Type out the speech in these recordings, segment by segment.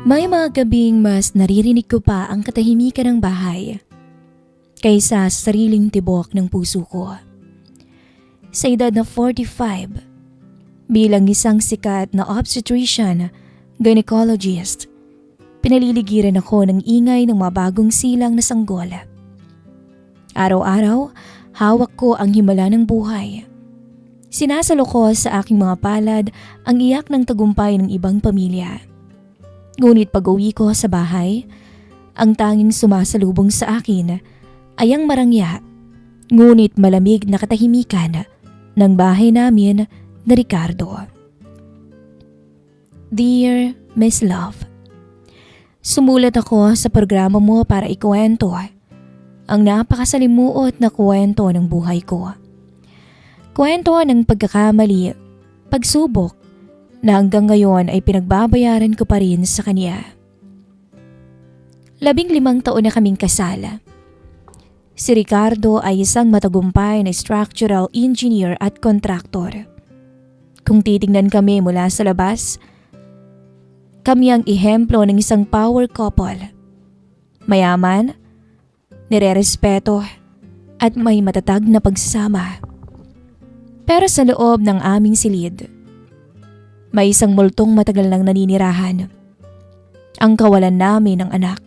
May mga gabing mas naririnig ko pa ang katahimikan ng bahay kaysa sa sariling tibok ng puso ko. Sa edad na 45, bilang isang sikat na obstetrician, gynecologist, pinaliligiran ako ng ingay ng mga bagong silang na sanggol. Araw-araw, hawak ko ang himala ng buhay. Sinasalo ko sa aking mga palad ang iyak ng tagumpay ng ibang pamilya. Ngunit pag-uwi ko sa bahay, ang tanging sumasalubong sa akin ay ang marangya, ngunit malamig na katahimikan ng bahay namin na Ricardo. Dear Miss Love, sumulat ako sa programa mo para ikuwento ang napakasalimuot na kwento ng buhay ko. Kwento ng pagkakamali, pagsubok, na hanggang ngayon ay pinagbabayaran ko pa rin sa kanya. 15 taon na kaming kasal. Si Ricardo ay isang matagumpay na structural engineer at contractor. Kung titingnan kami mula sa labas, kami ang ehemplo ng isang power couple. Mayaman, nirerespeto at may matatag na pagsasama. Pero sa loob ng aming silid, may isang multong matagal nang naninirahan. Ang kawalan namin ng anak.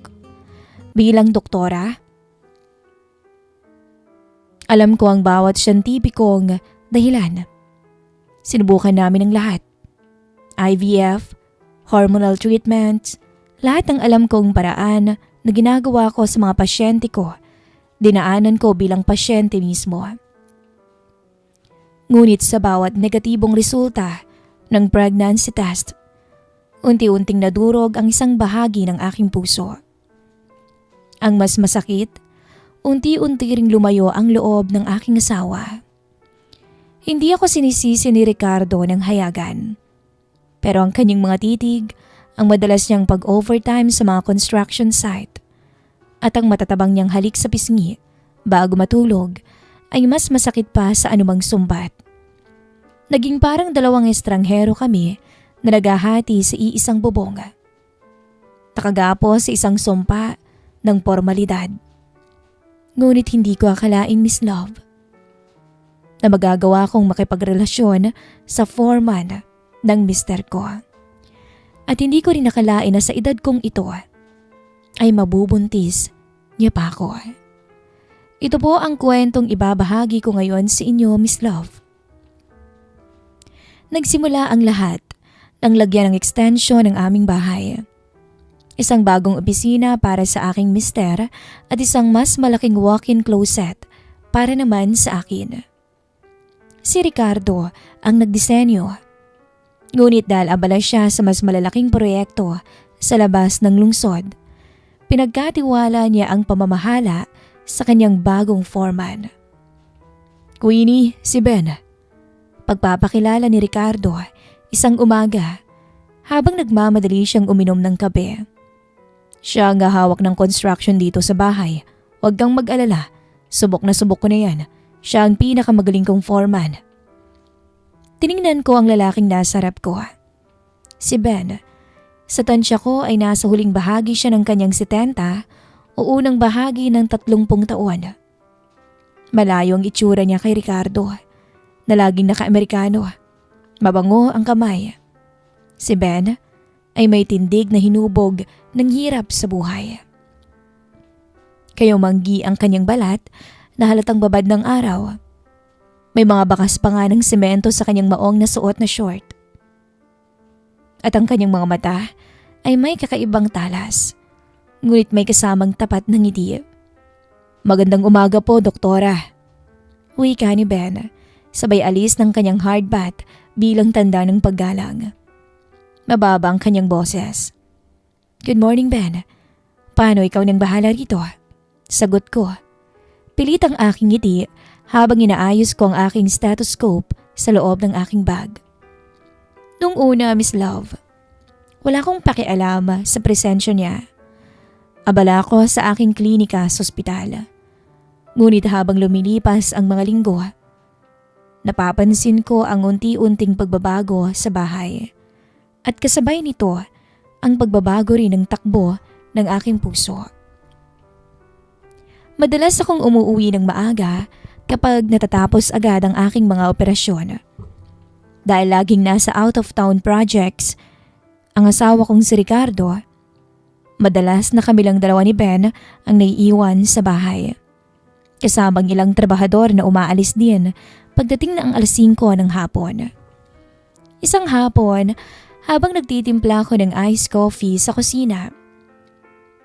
Bilang doktora, alam ko ang bawat siyentipikong dahilan. Sinubukan namin ang lahat. IVF, hormonal treatments, lahat ng alam kong paraan na ginagawa ko sa mga pasyente ko, dinaanan ko bilang pasyente mismo. Ngunit sa bawat negatibong resulta ng pregnancy test, unti-unting nadurog ang isang bahagi ng aking puso. Ang mas masakit, unti-unti ring lumayo ang loob ng aking asawa. Hindi ako sinisisi ni Ricardo ng hayagan. Pero ang kanyang mga titig, ang madalas niyang pag-overtime sa mga construction site, at ang matatabang niyang halik sa pisngi bago matulog ay mas masakit pa sa anumang sumbat. Naging parang dalawang estranghero kami na naghahati sa iisang bubong. Takagapos sa isang sumpa ng formalidad. Ngunit hindi ko akalain, Miss Love, na magagawa kong makipagrelasyon sa foreman ng mister ko. At hindi ko rin nakalain na sa edad kong ito ay mabubuntis niya pa ako. Ito po ang kwentong ibabahagi ko ngayon sa inyo, Miss Love. Nagsimula ang lahat ng lagyan ng extension ng aming bahay. Isang bagong opisina para sa aking mister at isang mas malaking walk-in closet para naman sa akin. Si Ricardo ang nagdisenyo. Ngunit dahil abala siya sa mas malalaking proyekto sa labas ng lungsod, pinagkatiwala niya ang pamamahala sa kanyang bagong foreman. Queenie, si Ben. Pagpapakilala ni Ricardo isang umaga habang nagmamadali siyang uminom ng kape. Siya ang hawak ng construction dito sa bahay. Huwag kang mag-alala. Subok na subok ko na yan. Siya ang pinakamagaling kong foreman. Tiningnan ko ang lalaking nasa harap ko. Si Ben. Sa tansya ko ay nasa huling bahagi siya ng kanyang 70 o unang bahagi ng 30 taon. Malayo ang itsura niya kay Ricardo, na laging naka-Amerikano. Mabango ang kamay. Si Ben ay may tindig na hinubog ng hirap sa buhay. Kayumanggi ang kanyang balat na halatang babad ng araw. May mga bakas pa nga ng semento sa kanyang maong na suot na short. At ang kanyang mga mata ay may kakaibang talas, ngunit may kasamang tapat ng ngiti. Magandang umaga po, doktora. Wika ni Ben, sabay alis ng kanyang hard bath bilang tanda ng paggalang. Mababa ang kanyang boses. Good morning, Ben. Paano ikaw nang bahala rito? Sagot ko. Pilit ang aking ngiti habang inaayos ko ang aking stethoscope sa loob ng aking bag. Nung una, Miss Love, wala akong pakialam sa presensya niya. Abala ko sa aking klinika sa ospital. Ngunit habang lumilipas ang mga linggo, napapansin ko ang unti-unting pagbabago sa bahay. At kasabay nito ang pagbabago rin ng takbo ng aking puso. Madalas akong umuuwi ng maaga kapag natatapos agad ang aking mga operasyon. Dahil laging nasa out-of-town projects ang asawa kong si Ricardo, madalas na kami lang dalawa ni Ben ang naiiwan sa bahay. Kasamang ilang trabahador na umaalis din pagdating na ang alas 5 ng hapon. Isang hapon, habang nagtitimpla ko ng iced coffee sa kusina,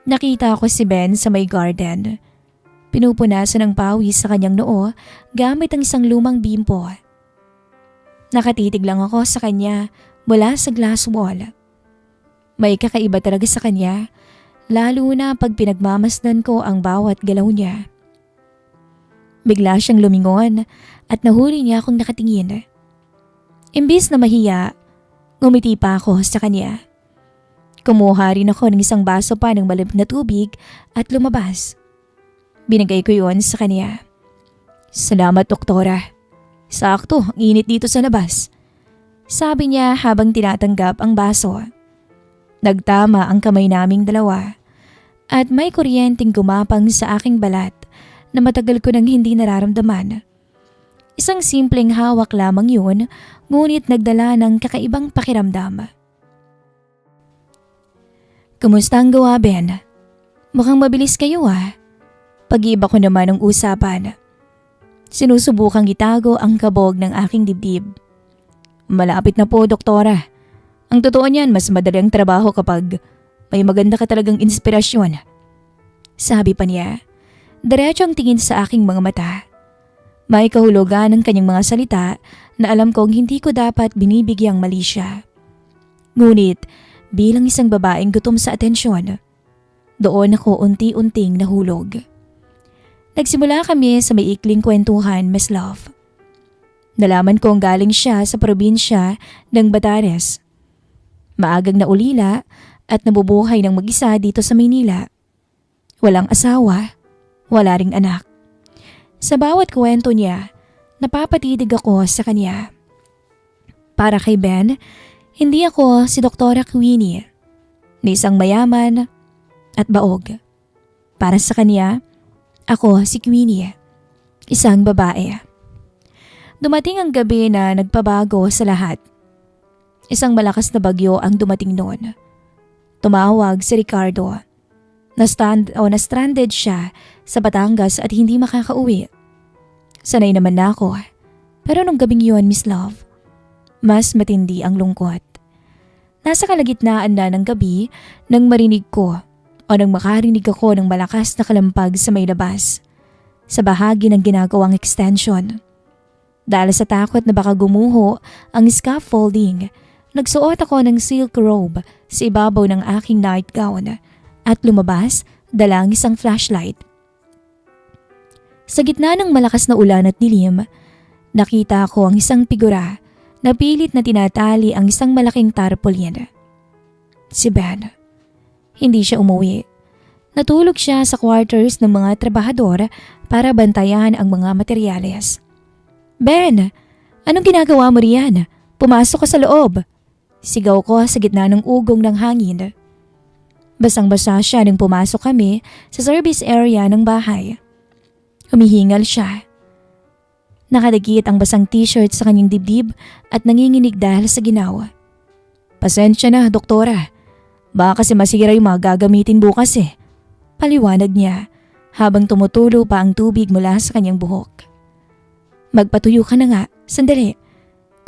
nakita ko si Ben sa may garden. Pinupunasan ng pawis sa kanyang noo gamit ang isang lumang bimpo. Nakatitig lang ako sa kanya mula sa glass wall. May kakaiba talaga sa kanya, lalo na pag pinagmamasdan ko ang bawat galaw niya. Bigla siyang lumingon at nahuli niya akong nakatingin. Imbis na mahiya, ngumiti pa ako sa kanya. Kumuha rin ako ng isang baso pa ng malamig na tubig at lumabas. Binigay ko yon sa kanya. Salamat, doktora. Sakto, ang init dito sa labas. Sabi niya habang tinatanggap ang baso. Nagtama ang kamay naming dalawa at may kuryenteng gumapang sa aking balat na matagal ko nang hindi nararamdaman. Isang simpleng hawak lamang yun, ngunit nagdala ng kakaibang pakiramdam. Kumusta ang gawa, Ben? Mukhang mabilis kayo Pag-iba ko naman ang usapan. Sinusubukang itago ang kabog ng aking dibdib. Malapit na po, doktora. Ang totoo niyan, mas madali ang trabaho kapag may maganda ka talagang inspirasyon. Sabi pa niya, diretso ang tingin sa aking mga mata. May kahulugan ng kanyang mga salita na alam kong hindi ko dapat binibigyang mali siya. Ngunit bilang isang babaeng gutom sa atensyon, doon ako unti-unting nahulog. Nagsimula kami sa may ikling kwentuhan, Miss Love. Nalaman kong galing siya sa probinsya ng Batanes. Maagang naulila at nabubuhay ng mag-isa dito sa Maynila. Walang asawa, wala ring anak. Sa bawat kwento niya, napapatitig ako sa kanya. Para kay Ben, hindi ako si Doktora Queenie, na isang mayaman at baog. Para sa kanya, ako si Queenie, isang babae. Dumating ang gabi na nagpabago sa lahat. Isang malakas na bagyo ang dumating noon. Tumawag si Ricardo. Na-stranded siya sa Batangas at hindi makakauwi. Sanay naman na ako. Pero nung gabing yun, Miss Love, mas matindi ang lungkot. Nasa kalagitnaan na ng gabi nang marinig ko o nang makarinig ako ng malakas na kalampag sa may labas, sa bahagi ng ginagawang extension. Dahil sa takot na baka gumuho ang scaffolding, nagsuot ako ng silk robe sa ibabaw ng aking nightgown at lumabas dala ang isang flashlight. Sa gitna ng malakas na ulan at dilim, nakita ko ang isang figura na pilit na tinatali ang isang malaking tarpaulin. Si Ben. Hindi siya umuwi. Natulog siya sa quarters ng mga trabahador para bantayan ang mga materyales. Ben, anong ginagawa mo riyan? Pumasok ka sa loob. Sigaw ko sa gitna ng ugong ng hangin. Basang-basa siya nang pumasok kami sa service area ng bahay. Humihingal siya. Nakadagit ang basang t-shirt sa kanyang dibdib at nanginginig dahil sa ginawa. Pasensya na, doktora. Baka kasi masira yung mga gagamitin bukas Paliwanag niya habang tumutulo pa ang tubig mula sa kanyang buhok. Magpatuyo ka na nga, sandali.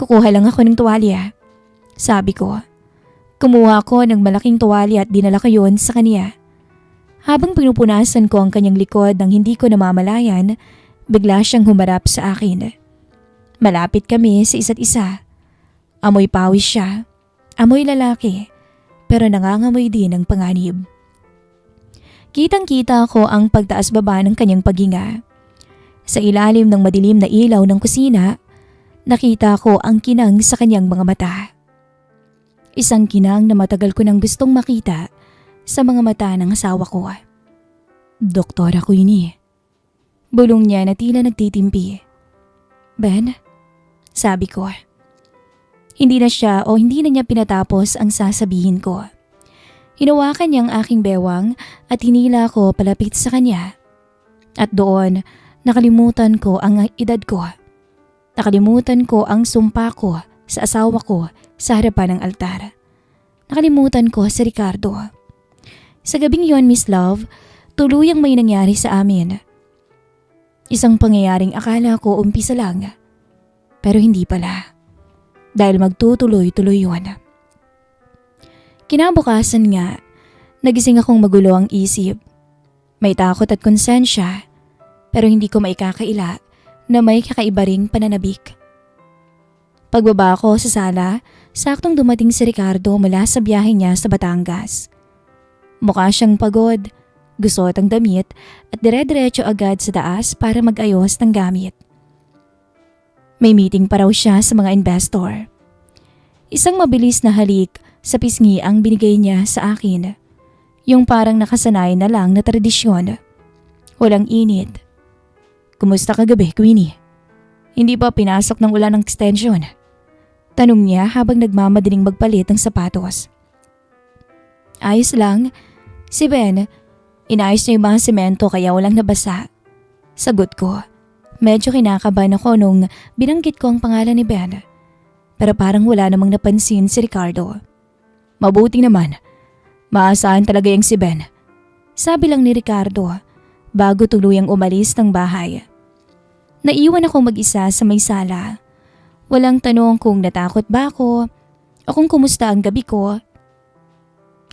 Kukuha lang ako ng tuwalya. Sabi ko. Kumuha ako ng malaking tuwalya at dinala ko yun sa kanya. Habang pinupunasan ko ang kanyang likod nang hindi ko namamalayan, bigla siyang humarap sa akin. Malapit kami sa isa't isa. Amoy pawis siya. Amoy lalaki. Pero nangangamoy din ng panganib. Kitang-kita ko ang pagtaas-baba ng kanyang paghinga. Sa ilalim ng madilim na ilaw ng kusina, nakita ko ang kinang sa kanyang mga mata. Isang kinang na matagal ko nang gustong makita sa mga mata ng asawa ko. Doktora Queenie. Bulong niya na tila nagtitimpi. Ben? Sabi ko. Hindi na niya pinatapos ang sasabihin ko. Hinawakan niya ang aking bewang at hinila ko palapit sa kanya. At doon, nakalimutan ko ang edad ko. Nakalimutan ko ang sumpa ko sa asawa ko sa harapan ng altar. Nakalimutan ko si Ricardo. Sa gabing yon, Miss Love, tuluyang may nangyari sa amin. Isang pangyayaring akala ko umpisa lang, pero hindi pala. Dahil magtutuloy-tuloy yun. Kinabukasan nga, nagising akong magulo ang isip. May takot at konsensya, pero hindi ko maikakaila na may kakaiba ring pananabik. Pagbaba ko sa sala, saktong dumating si Ricardo mula sa biyahe niya sa Batangas. Mukha siyang pagod, gusot ang damit at dire-diretso agad sa taas para mag-ayos ng gamit. May meeting pa raw siya sa mga investor. Isang mabilis na halik sa pisngi ang binigay niya sa akin. Yung parang nakasanay na lang na tradisyon. Walang init. Kumusta kagabi, Queenie? Hindi pa pinasok ng ulan ng extension? Tanong niya habang nagmamadaling magpalit ng sapatos. Ayos lang. Si Ben, inayos niya yung mga semento kaya walang nabasa. Sagot ko. Medyo kinakabahan ako nung binanggit ko ang pangalan ni Ben. Pero parang wala namang napansin si Ricardo. Mabuti naman. Maasahan talaga yung si Ben. Sabi lang ni Ricardo bago tuluyang umalis ng bahay. Naiwan ako mag-isa sa may sala. Walang tanong kung natakot ba ako o kung kumusta ang gabi ko.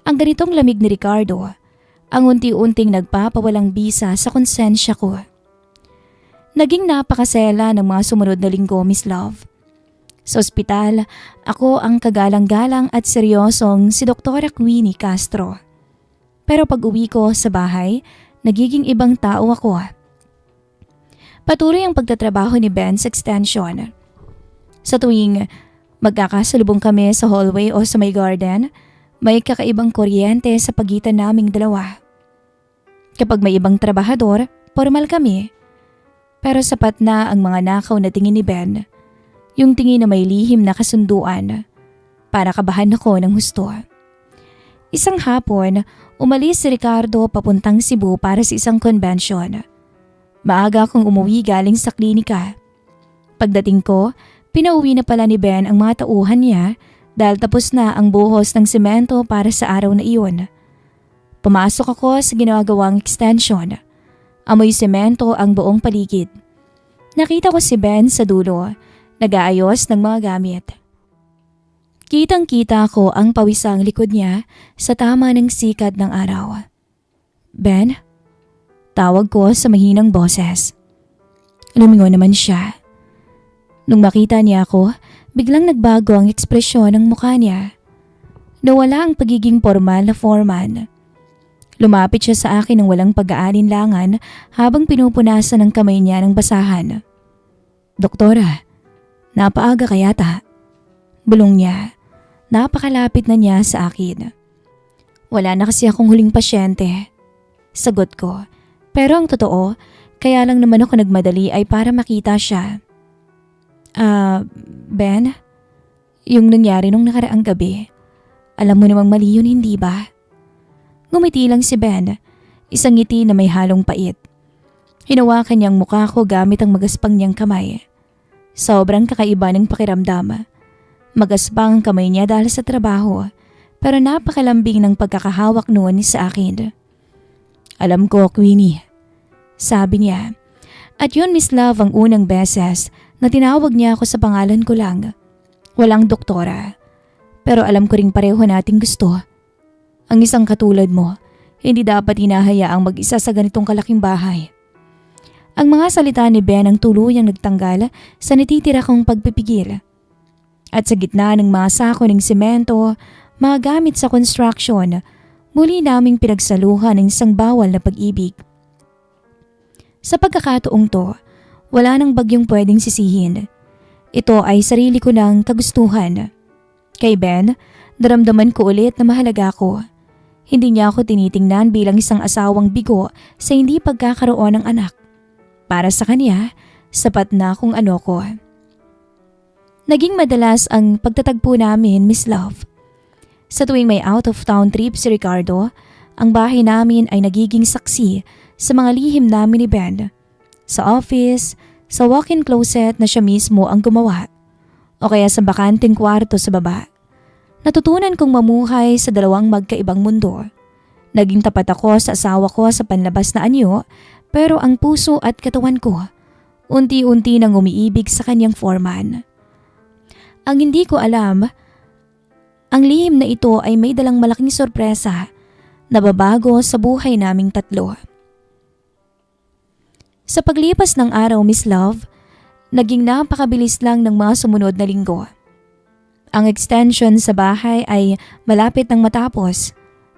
Ang ganitong lamig ni Ricardo ang unti-unting nagpapawalang bisa sa konsensya ko. Naging napakasela ng mga sumunod na linggo, Miss Love. Sa ospital, ako ang kagalang-galang at seryosong si Dr. Queenie Castro. Pero pag uwi ko sa bahay, nagiging ibang tao ako. Patuloy ang pagtatrabaho ni Ben sa extension. Sa tuwing magkakasalubong kami sa hallway o sa may garden, may kakaibang kuryente sa pagitan naming dalawa. Kapag may ibang trabahador, formal kami. Pero sapat na ang mga nakaw na tingin ni Ben. Yung tingin na may lihim na kasunduan. Para kabahan ako ng husto. Isang hapon, umalis si Ricardo papuntang Cebu para sa isang convention. Maaga akong umuwi galing sa klinika. Pagdating ko, pinauwi na pala ni Ben ang mga tauhan niya dahil tapos na ang buhos ng semento para sa araw na iyon. Pumasok ako sa ginagawang extension. Amoy semento ang buong paligid. Nakita ko si Ben sa dulo, nag-aayos ng mga gamit. Kitang-kita ko ang pawisang likod niya sa tama ng sikat ng araw. Ben? Tawag ko sa mahinang boses. Lumingon naman siya. Nung makita niya ako, biglang nagbago ang ekspresyon ng mukha niya. Nawala ang pagiging formal na foreman. Lumapit siya sa akin ng walang pag-aalinlangan habang pinupunasan ng kamay niya ng basahan. Doktora, napaaga ka yata. Bulong niya. Napakalapit na niya sa akin. Wala na kasi akong huling pasyente. Sagot ko. Pero ang totoo, kaya lang naman ako nagmadali ay para makita siya. Ben? Yung nangyari nung nakaraang gabi. Alam mo namang mali yun, hindi ba? Ngumiti lang si Ben, isang ngiti na may halong pait. Hinawakan niyang mukha ko gamit ang magaspang niyang kamay. Sobrang kakaiba ng pakiramdam. Magaspang ang kamay niya dahil sa trabaho, pero napakalambing ng pagkakahawak noon sa akin. Alam ko, Queenie. Sabi niya. At yun, Miss Love, ang unang beses na tinawag niya ako sa pangalan ko lang. Walang doktora. Pero alam ko ring pareho nating gusto. Ang isang katulad mo, hindi dapat hinahayaang mag-isa sa ganitong kalaking bahay. Ang mga salita ni Ben ang tuluyang nagtanggal sa natitira kong pagpipigil. At sa gitna ng mga sako ng semento, mga gamit sa construction, muli naming pinagsaluhan ng isang bawal na pag-ibig. Sa pagkakataong to, wala nang bagyong pwedeng sisihin. Ito ay sarili ko ng kagustuhan. Kay Ben, naramdaman ko ulit na mahalaga ko. Hindi niya ako tinitingnan bilang isang asawang bigo sa hindi pagkakaroon ng anak. Para sa kanya, sapat na kung ano ko. Naging madalas ang pagtatagpo namin, Miss Love. Sa tuwing may out of town trip si Ricardo, ang bahay namin ay nagiging saksi sa mga lihim namin ni Ben. Sa office, sa walk-in closet na siya mismo ang gumawa, o kaya sa bakanting kwarto sa baba. Natutunan kong mamuhay sa dalawang magkaibang mundo. Naging tapat ako sa asawa ko sa panlabas na anyo, pero ang puso at katawan ko, unti-unti nang umiibig sa kanyang foreman. Ang hindi ko alam, ang lihim na ito ay may dalang malaking sorpresa na babago sa buhay naming tatlo. Sa paglipas ng araw, Miss Love, naging napakabilis lang ng mga sumunod na linggo. Ang extension sa bahay ay malapit nang matapos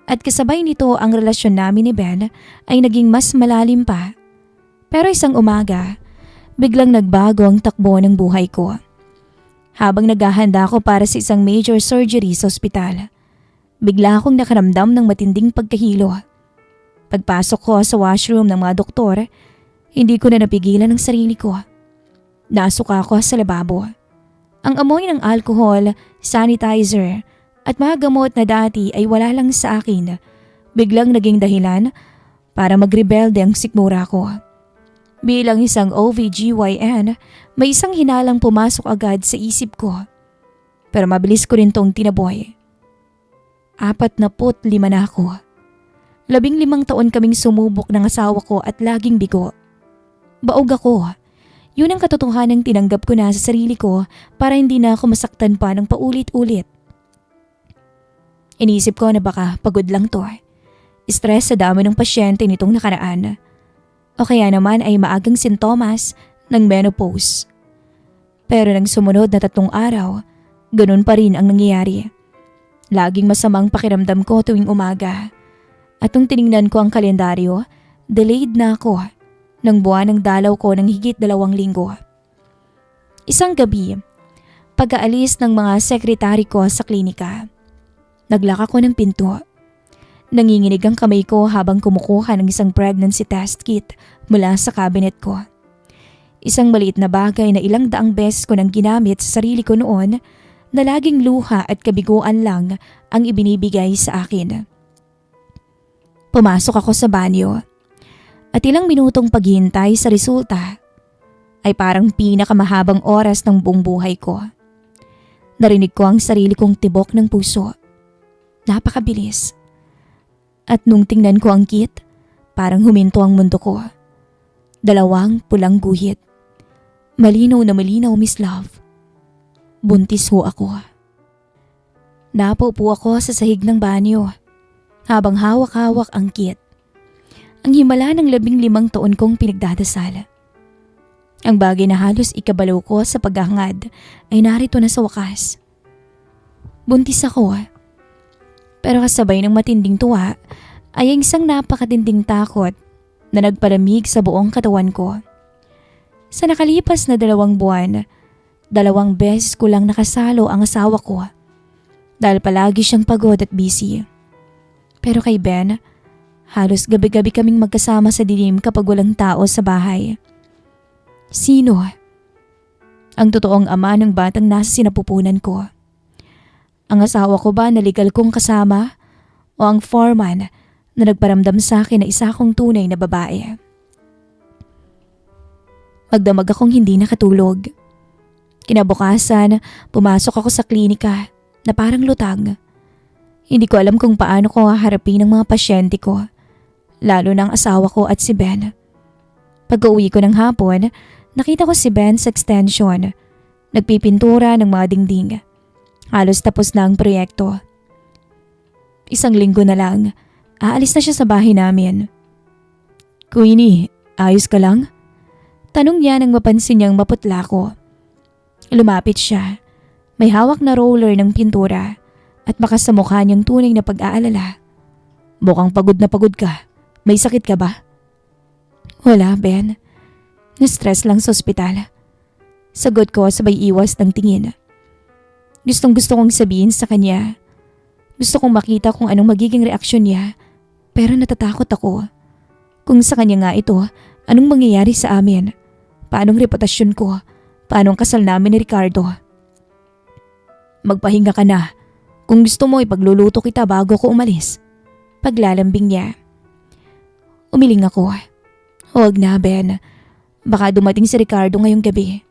at kasabay nito ang relasyon namin ni Ben ay naging mas malalim pa. Pero isang umaga, biglang nagbago ang takbo ng buhay ko. Habang naghahanda ako para sa isang major surgery sa ospital, bigla akong nakaramdam ng matinding pagkahilo. Pagpasok ko sa washroom ng mga doktor, hindi ko na napigilan ang sarili ko. Nasuka ako sa lababo. Ang amoy ng alcohol, sanitizer at mga gamot na dati ay wala lang sa akin. Biglang naging dahilan para magrebelde ang sikmura ko. Bilang isang OBGYN, may isang hinalang pumasok agad sa isip ko. Pero mabilis ko rin tong tinaboy. 45 na ako. 15 taon kaming sumubok ng asawa ko at laging bigo. Baog ako. Yun ang katotohanang tinanggap ko na sa sarili ko para hindi na ako masaktan pa ng paulit-ulit. Inisip ko na baka pagod lang to. Stress sa dami ng pasyente nitong nakaraan. O kaya naman ay maagang sintomas ng menopause. Pero nang sumunod na 3 araw, ganun pa rin ang nangyayari. Laging masamang pakiramdam ko tuwing umaga. At nung tiningnan ko ang kalendaryo, delayed na ako ng buwan ng dalaw ko ng higit 2 linggo. Isang gabi, pag-aalis ng mga sekretary ko sa klinika, naglak ako ng pinto. Nanginginig ang kamay ko habang kumukuha ng isang pregnancy test kit mula sa cabinet ko. Isang maliit na bagay na ilang daang beses ko nang ginamit sa sarili ko noon na laging luha at kabiguan lang ang ibinibigay sa akin. Pumasok ako sa banyo at ilang minutong paghihintay sa resulta ay parang pinakamahabang oras ng buong buhay ko. Narinig ko ang sarili kong tibok ng puso. Napakabilis. At nung tingnan ko ang kit, parang huminto ang mundo ko. 2 pulang guhit. Malinaw na malinaw, Miss Love. Buntis ho ako. Napaupo ako sa sahig ng banyo habang hawak-hawak ang kit. Ang himala ng 15 taon kong pinagdadasal. Ang bagay na halos ikabalaw ko sa paghahangad ay narito na sa wakas. Buntis ako. Pero kasabay ng matinding tuwa ay ang isang napakatinding takot na nagpalamig sa buong katawan ko. Sa nakalipas na 2 buwan, 2 beses ko lang nakasalo ang asawa ko dahil palagi siyang pagod at busy. Pero kay Ben, halos gabi-gabi kaming magkasama sa dilim kapag walang tao sa bahay. Sino? Ang totoong ama ng batang nasa sinapupunan ko. Ang asawa ko ba na legal kong kasama o ang foreman na nagparamdam sa akin na isa akong tunay na babae? Magdamag akong hindi nakatulog. Kinabukasan, pumasok ako sa klinika na parang lutang. Hindi ko alam kung paano ko haharapin ang mga pasyente ko, lalo ng asawa ko at si Ben. Pag-uwi ko ng hapon, nakita ko si Ben sa extension, nagpipintura ng mga dingding. Halos tapos na ang proyekto. 1 linggo na lang, aalis na siya sa bahay namin. Queenie, ayos ka lang? Tanong niya nang mapansin niyang maputla ko. Lumapit siya. May hawak na roller ng pintura at baka sa mukha niyang tunay na pag-aalala. Mukhang pagod na pagod ka. May sakit ka ba? Wala, Ben. Na-stress lang sa ospital. Sagot ko sabay iwas ng tingin. Gustong-gusto kong sabihin sa kanya. Gusto kong makita kung anong magiging reaksyon niya. Pero natatakot ako. Kung sa kanya nga ito, anong mangyayari sa amin? Paanong reputasyon ko? Paanong kasal namin ni Ricardo? Magpahinga ka na. Kung gusto mo, ipagluluto kita bago ko umalis. Paglalambing niya. Umiling ako. Huwag na, Ben. Baka dumating si Ricardo ngayong gabi.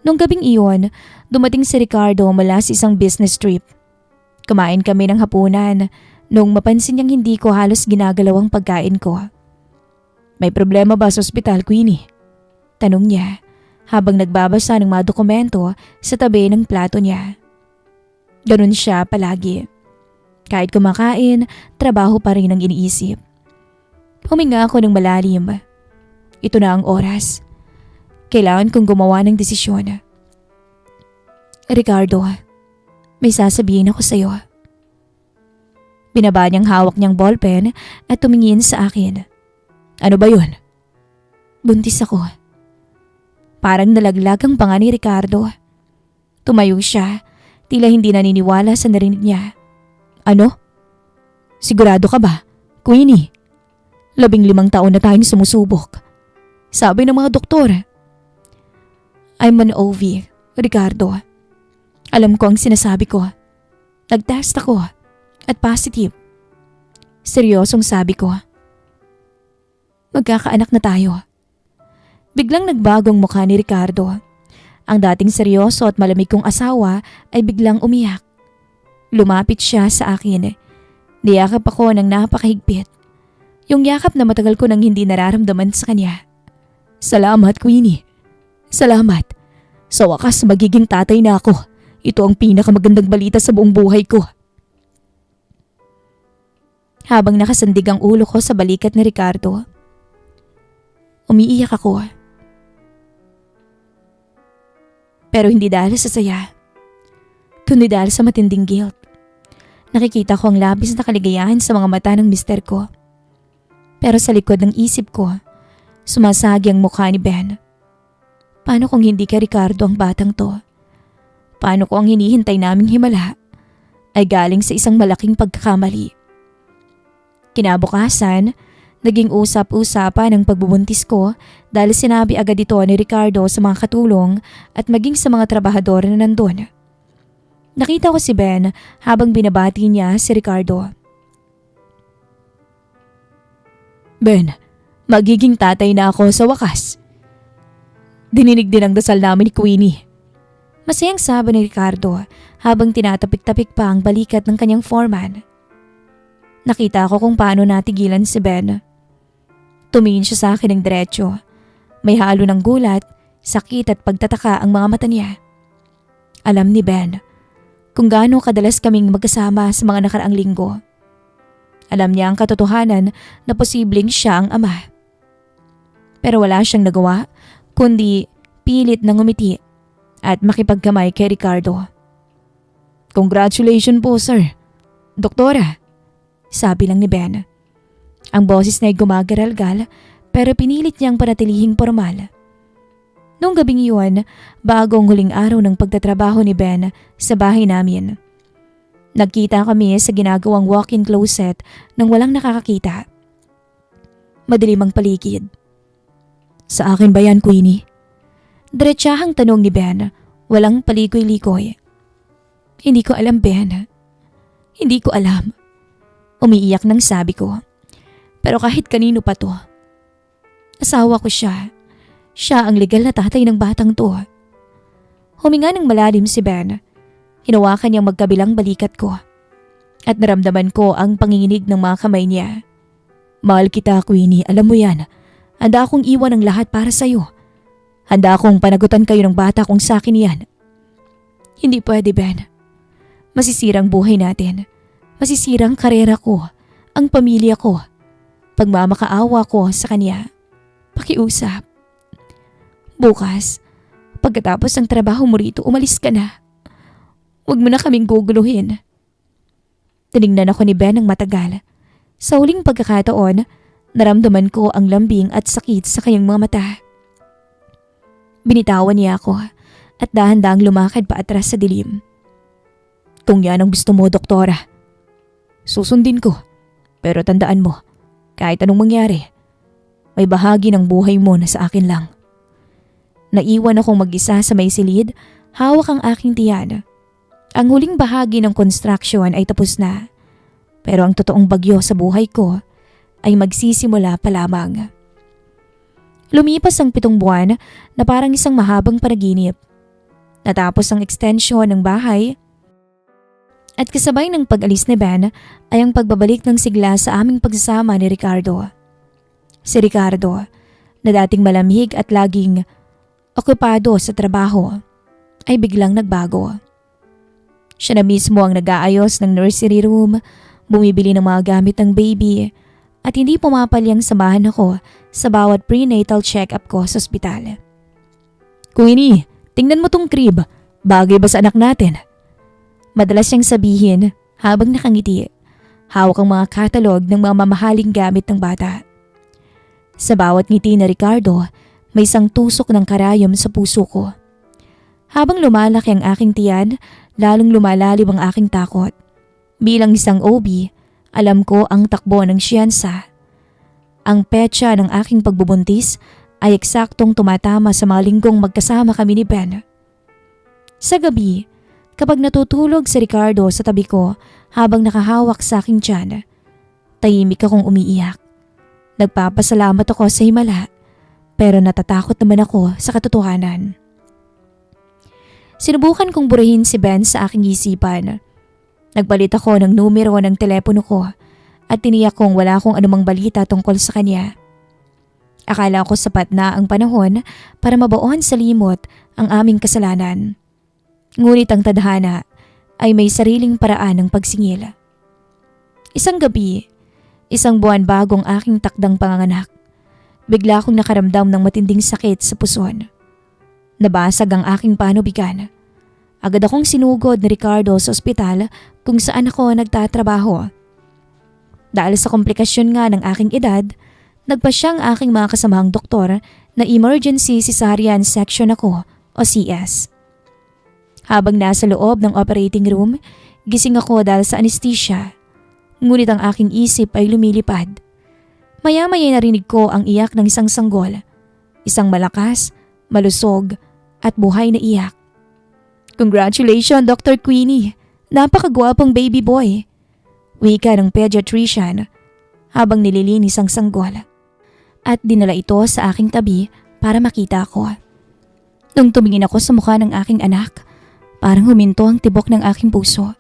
Nung gabing iyon, dumating si Ricardo mula sa isang business trip. Kumain kami ng hapunan nung mapansin niyang hindi ko halos ginagalaw ang pagkain ko. May problema ba sa ospital, Queenie? Tanong niya habang nagbabasa ng mga dokumento sa tabi ng plato niya. Ganun siya palagi. Kahit kumakain, trabaho pa rin ang iniisip. Huminga ako ng malalim. Ito na ang oras. Kailangan kong gumawa ng desisyon. Ricardo, may sasabihin ako sa iyo. Binaba niyang hawak niyang ballpen at tumingin sa akin. Ano ba yun? Buntis ako. Parang nalaglag ang panga ni Ricardo. Tumayo siya, tila hindi naniniwala sa narinig niya. Ano? Sigurado ka ba, Queenie? 15 taon na tayong sumusubok. Sabi ng mga doktor. I'm an OV, Ricardo. Alam ko ang sinasabi ko. Nag-test ako at positive. Seryosong sabi ko. Magkakaanak na tayo. Biglang nagbagong mukha ni Ricardo. Ang dating seryoso at malamig kong asawa ay biglang umiyak. Lumapit siya sa akin. Niyakap ako ng napakahigpit. Yung yakap na matagal ko nang hindi nararamdaman sa kanya. Salamat, Queenie. Salamat. Sa wakas magiging tatay na ako. Ito ang pinakamagandang balita sa buong buhay ko. Habang nakasandig ang ulo ko sa balikat ni Ricardo, umiiyak ako. Pero hindi dahil sa saya, kundi dahil sa matinding guilt. Nakikita ko ang labis na kaligayahan sa mga mata ng mister ko. Pero sa likod ng isip ko, sumasagi ang mukha ni Ben. Paano kung hindi kay Ricardo ang batang to? Paano kung ang hinihintay naming himala ay galing sa isang malaking pagkakamali? Kinabukasan, naging usap-usapan ang pagbubuntis ko dahil sinabi agad ito ni Ricardo sa mga katulong at maging sa mga trabahador na nandun. Nakita ko si Ben habang binabati niya si Ricardo. Ben, magiging tatay na ako sa wakas. Dininig din ang dasal namin ni Queenie. Masayang sabi ni Ricardo habang tinatapik-tapik pa ang balikat ng kanyang foreman. Nakita ko kung paano natigilan si Ben. Tumingin siya sa akin ng diretsyo. May halo ng gulat, sakit at pagtataka ang mga mata niya. Alam ni Ben kung gaano kadalas kaming magkasama sa mga nakaraang linggo. Alam niya ang katotohanan na posibleng siya ang ama. Pero wala siyang nagawa kundi pilit na ngumiti at makipagkamay kay Ricardo. Congratulations po, sir. Doktora, sabi lang ni Ben. Ang boses na ay gumagaralgal pero pinilit niyang panatilihing formal. Noong gabing iyon, bagong huling araw ng pagtatrabaho ni Ben sa bahay namin. Nagkita kami sa ginagawang walk-in closet nang walang nakakakita. Madilim ang paligid. Sa akin ba yan, Queenie? Diretsahang tanong ni Ben, walang palikoy-likoy. Hindi ko alam, Ben. Hindi ko alam. Umiiyak nang sabi ko. Pero kahit kanino pa to. Asawa ko siya. Siya ang legal na tatay ng batang to. Huminga ng malalim si Ben. Hinawakan niyang magkabilang balikat ko. At naramdaman ko ang panginginig ng mga kamay niya. Mahal kita, Queenie. Alam mo yan. Handa akong iwan ang lahat para sa'yo. Handa akong panagutan kayo ng bata kung sa akin yan. Hindi pwede, Ben. Masisirang buhay natin. Masisirang karera ko. Ang pamilya ko. Pagmamakaawa ko sa kanya. Pakiusap. Bukas, pagkatapos ng trabaho mo rito, umalis ka na. Huwag mo na kaming guguluhin. Tinignan ako ni Ben ng matagal. Sa huling pagkakataon, naramdaman ko ang lambing at sakit sa kanyang mga mata. Binitawan niya ako at dahan-dahang lumakad pa atras sa dilim. Kung yan ang gusto mo, doktora, susundin ko. Pero tandaan mo, kahit anong mangyari, may bahagi ng buhay mo na sa akin lang. Naiwan akong mag-isa sa may silid, hawak ang aking tiyan. Ang huling bahagi ng construction ay tapos na. Pero ang totoong bagyo sa buhay ko ay magsisimula pa lamang. Lumipas ang 7 buwan na parang isang mahabang panaginip. Natapos ang extension ng bahay at kasabay ng pag-alis ni Ben ay ang pagbabalik ng sigla sa aming pagsasama ni Ricardo. Si Ricardo, na dating malamig at laging okupado sa trabaho, ay biglang nagbago. Siya na mismo ang nag-aayos ng nursery room, bumibili ng mga gamit ng baby, at hindi pumapalyang samahan ako sa bawat prenatal check-up ko sa ospital. "Queenie, tingnan mo tong crib. Bagay ba sa anak natin?" Madalas siyang sabihin habang nakangiti. Hawak ang mga katalog ng mga mamahaling gamit ng bata. Sa bawat ngiti na Ricardo, may isang tusok ng karayom sa puso ko. Habang lumalaki ang aking tiyan, lalong lumalalim ang aking takot. Bilang isang OB, alam ko ang takbo ng siyansa. Ang petsa ng aking pagbubuntis ay eksaktong tumatama sa mga linggong magkasama kami ni Ben. Sa gabi, kapag natutulog si Ricardo sa tabi ko habang nakahawak sa aking tiyan, tahimik akong umiiyak. Nagpapasalamat ako sa himala, pero natatakot naman ako sa katotohanan. Sinubukan kong burahin si Ben sa aking isipan. Nagpalit ako ng numero ng telepono ko at tiniyak kong wala akong anumang balita tungkol sa kanya. Akala ko sapat na ang panahon para mabaon sa limot ang aming kasalanan. Ngunit ang tadhana ay may sariling paraan ng pagsingil. Isang gabi, 1 buwan bagong aking takdang panganganak, bigla akong nakaramdam ng matinding sakit sa puson. Nabasag ang aking panubigan. Agad akong sinugod ni Ricardo sa ospital kung saan ako nagtatrabaho. Dahil sa komplikasyon nga ng aking edad, nagpasya ang aking mga kasamahang doktor na emergency cesarean section ako o CS. Habang nasa loob ng operating room, gising ako dahil sa anesthesia. Ngunit ang aking isip ay lumilipad. Maya-maya narinig ko ang iyak ng isang sanggol. Isang malakas, malusog at buhay na iyak. "Congratulations, Dr. Queenie. Napakagwapong baby boy," wika ng pediatrician habang nililinis ang sanggol. At dinala ito sa aking tabi para makita ko. Nung tumingin ako sa mukha ng aking anak, parang huminto ang tibok ng aking puso.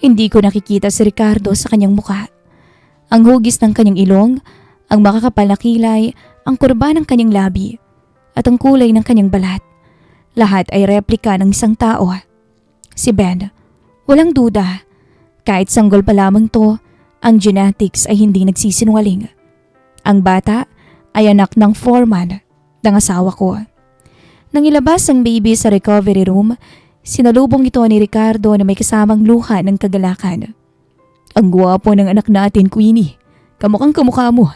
Hindi ko nakikita si Ricardo sa kanyang mukha. Ang hugis ng kanyang ilong, ang makakapal na kilay, ang kurba ng kanyang labi, at ang kulay ng kanyang balat. Lahat ay replika ng isang tao. Si Ben. Walang duda. Kahit sanggol pa lamang to, ang genetics ay hindi nagsisinungaling. Ang bata ay anak ng foreman ng asawa ko. Nang ilabas ang baby sa recovery room, sinalubong ito ni Ricardo na may kasamang luha ng kagalakan. "Ang gwapo ng anak natin, Queenie. Kamukhang kamukha mo,"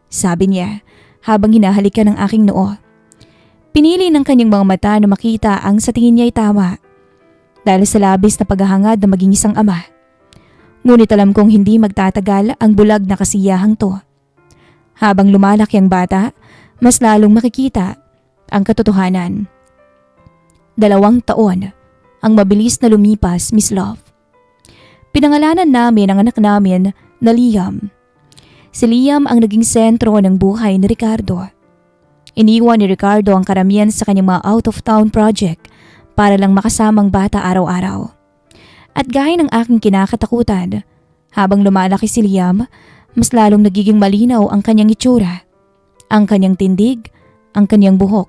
sabi niya habang hinahalikan ang aking noo. Pinili ng kanyang mga mata na makita ang sa tingin niya ay tama. Dahil sa labis na paghahangad na maging isang ama. Ngunit alam kong hindi magtatagal ang bulag na kasiyahang to. Habang lumalaki ang bata, mas lalong makikita ang katotohanan. 2 taon ang mabilis na lumipas, Miss Love. Pinangalanan namin ang anak namin na Liam. Si Liam ang naging sentro ng buhay ni Ricardo. Iniwan ni Ricardo ang karamihan sa kanyang mga out-of-town project para lang makasamang bata araw-araw. At gaya ng aking kinakatakutan, habang lumalaki si Liam, mas lalong nagiging malinaw ang kanyang itsura, ang kanyang tindig, ang kanyang buhok,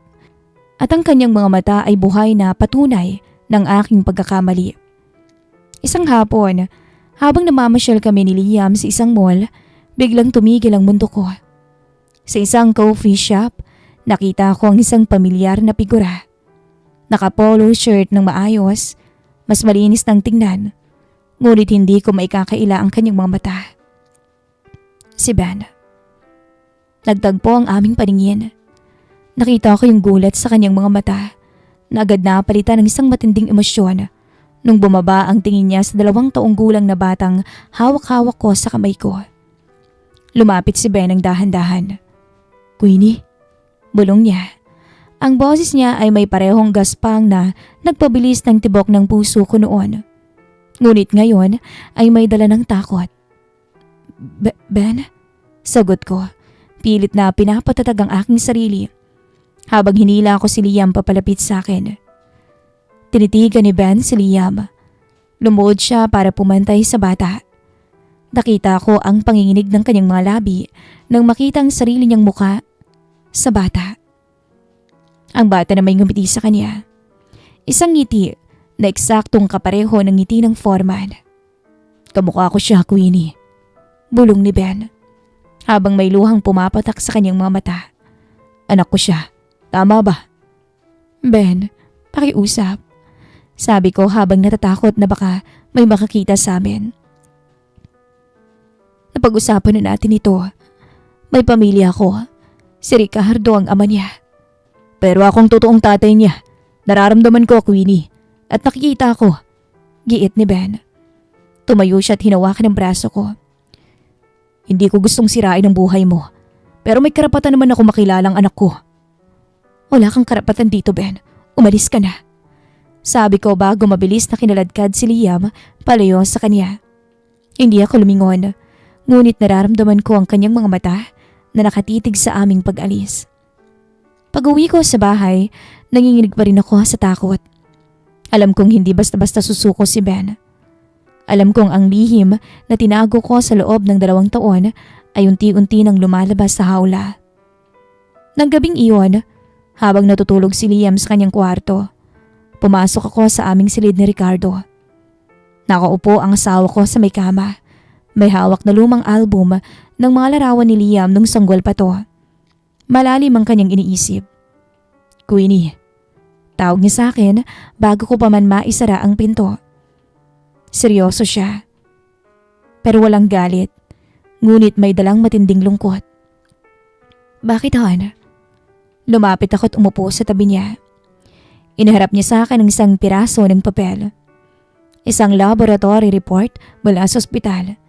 at ang kanyang mga mata ay buhay na patunay ng aking pagkakamali. Isang hapon, habang namamasyal kami ni Liam sa isang mall, biglang tumigil ang mundo ko. Sa isang coffee shop, nakita ko ang isang pamilyar na figura. Naka-polo shirt ng maayos, mas malinis ng tingnan, ngunit hindi ko maikakaila ang kanyang mga mata. Si Ben. Nagtagpo ang aming paningin. Nakita ko yung gulat sa kanyang mga mata na agad napalitan ng isang matinding emosyon nung bumaba ang tingin niya sa 2 taong gulang na batang hawak-hawak ko sa kamay ko. Lumapit si Ben ng dahan-dahan. "Queenie," bulong niya. Ang boses niya ay may parehong gaspang na nagpabilis ng tibok ng puso ko noon. Ngunit ngayon ay may dala ng takot. Ben? Sagot ko. Pilit na pinapatatag ang aking sarili habang hinila ko si Liam papalapit sa akin. Tinitigan ni Ben si Liam. Lumuhod siya para pumantay sa bata. Nakita ko ang panginginig ng kanyang mga labi nang makita ang sarili niyang muka sa bata. Ang bata na may ngumiti sa kanya. Isang ngiti na eksaktong kapareho ng ngiti ng foreman. Kamukha ko siya, Queenie. Bulong ni Ben. Habang may luhang pumapatak sa kanyang mga mata. Anak ko siya. Tama ba? Ben, pakiusap. Sabi ko habang natatakot na baka may makakita sa amin. Napag-usapan na natin ito. May pamilya ako. Si Ricardo ang ama niya. Pero akong totoong tatay niya. Nararamdaman ko, Queenie. At nakikita ko. Giit ni Ben. Tumayo siya at hinawakan ang braso ko. Hindi ko gustong sirain ang buhay mo. Pero may karapatan naman ako makilalang anak ko. Wala kang karapatan dito, Ben. Umalis ka na. Sabi ko bago mabilis na kinaladkad si Liam palayo sa kanya. Hindi ako lumingon. Ngunit nararamdaman ko ang kanyang mga mata na nakatitig sa aming pag-alis. Pag-uwi ko sa bahay, nanginginig pa rin ako sa takot. Alam kong hindi basta-basta susuko si Ben. Alam kong ang lihim na tinago ko sa loob ng 2 taon ay unti-unti nang lumalabas sa hawla. Nang gabing iyon, habang natutulog si Liam sa kanyang kwarto, pumasok ako sa aming silid ni Ricardo. Nakaupo ang asawa ko sa may kama. May hawak na lumang album ng mga larawan ni Liam nung sanggol pa to. Malalim ang kanyang iniisip. Queenie, tawag niya sa akin bago ko pa man maisara ang pinto. Seryoso siya. Pero walang galit. Ngunit may dalang matinding lungkot. Bakit, Han? Lumapit ako at umupo sa tabi niya. Inaharap niya sa akin ang isang piraso ng papel. Isang laboratory report mula sa ospital.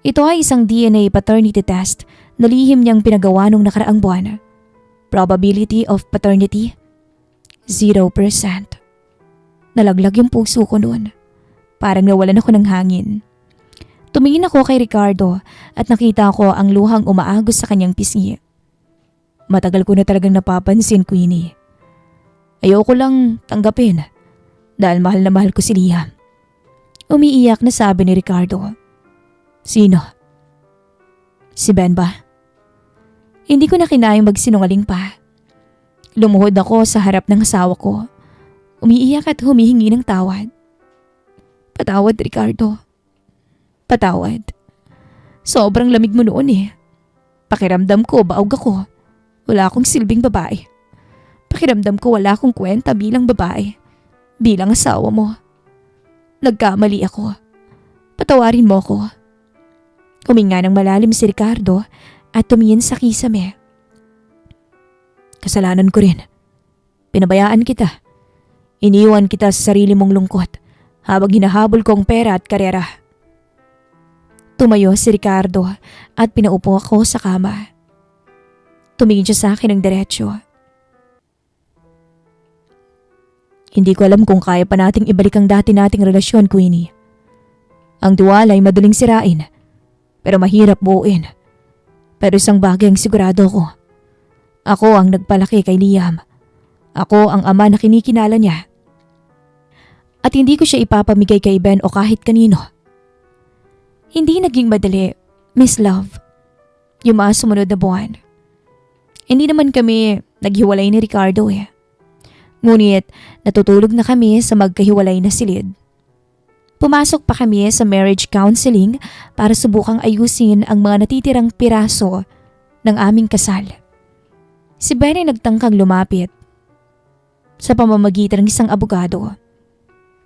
Ito ay isang DNA paternity test na lihim niyang pinagawa nung nakaraang buwan. Probability of paternity? 0%. Nalaglag yung puso ko noon. Parang nawalan ako ng hangin. Tumingin ako kay Ricardo at nakita ko ang luhang umaagos sa kanyang pisngi. Matagal ko na talagang napapansin, Queenie. Ayoko lang tanggapin dahil mahal na mahal ko si Liam. Umiiyak na sabi ni Ricardo. Sino? Si Ben ba? Hindi ko na kinayang magsinungaling pa. Lumuhod ako sa harap ng asawa ko. Umiiyak at humihingi ng tawad. Patawad, Ricardo. Patawad. Sobrang lamig mo noon eh. Pakiramdam ko baog ako. Wala akong silbing babae. Pakiramdam ko wala akong kwenta bilang babae. Bilang asawa mo. Nagkamali ako. Patawarin mo ako. Huminga ng malalim si Ricardo at tumingin sa kisame. Kasalanan ko rin. Pinabayaan kita. Iniwan kita sa sarili mong lungkot habang hinahabol ko ang pera at karera. Tumayo si Ricardo at pinaupo ako sa kama. Tumingin siya sa akin ng diretsyo. Hindi ko alam kung kaya pa nating ibalik ang dati nating relasyon, Queenie. Ang tiwala ay madaling sirain, pero mahirap buuin. Pero isang bagay ang sigurado ko. Ako ang nagpalaki kay Liam. Ako ang ama na kinikinala niya. At hindi ko siya ipapamigay kay Ben o kahit kanino. Hindi naging madali, Miss Love. Yung mga sumunod na buwan. Hindi naman kami naghiwalay ni Ricardo eh. Ngunit natutulog na kami sa magkahiwalay na silid. Pumasok pa kami sa marriage counseling para subukang ayusin ang mga natitirang piraso ng aming kasal. Si Ben ay nagtangkang lumapit sa pamamagitan ng isang abogado.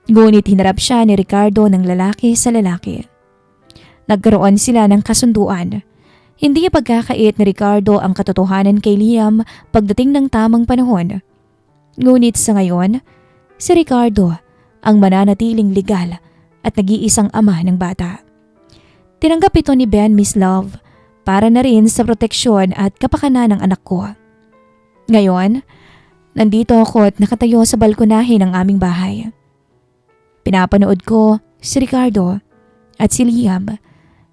Ngunit hinarap siya ni Ricardo ng lalaki sa lalaki. Nagkaroon sila ng kasunduan. Hindi pagkakait ni Ricardo ang katotohanan kay Liam pagdating ng tamang panahon. Ngunit sa ngayon, si Ricardo ang mananatiling legal at nag-iisang ama ng bata. Tinanggap ito ni Ben, Miss Love, para na rin sa proteksyon at kapakanan ng anak ko. Ngayon, Nandito ako at nakatayo sa balkonahe ng aming bahay. Pinapanood ko si Ricardo at si Liam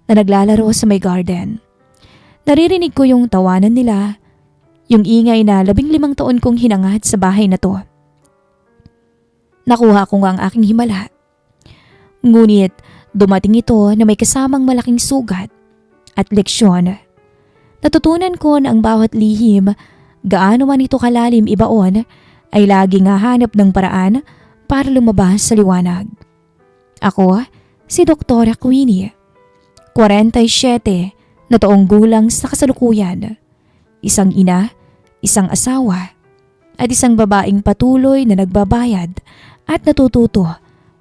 na naglalaro sa may garden. Naririnig ko yung tawanan nila, yung ingay na 15 taon kong hinangad sa bahay na to. Nakuha ko nga ang aking himala. Ngunit dumating ito na may kasamang malaking sugat at leksyon. Natutunan ko na ang bawat lihim, gaano man ito kalalim ibaon, ay laging hahanap ng paraan para lumabas sa liwanag. Ako, si Dr. Queenie, 47 na taong gulang sa kasalukuyan, isang ina, isang asawa, at isang babaeng patuloy na nagbabayad at natututo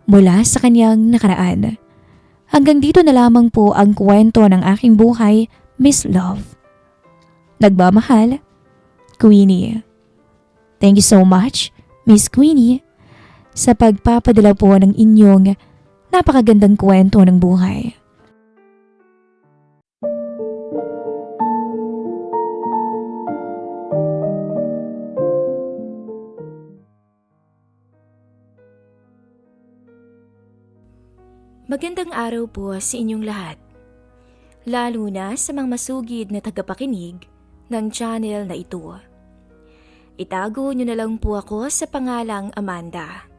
mula sa kanyang nakaraan. Hanggang dito na lamang po ang kwento ng aking buhay, Miss Love. Nagmamahal, Queenie. Thank you so much, Miss Queenie, sa pagpapadala po ng inyong napakagandang kwento ng buhay. Magandang araw po sa inyong lahat, lalo na sa mga masugid na tagapakinig ng channel na ito. Itago niyo na lang po ako sa pangalang Amanda.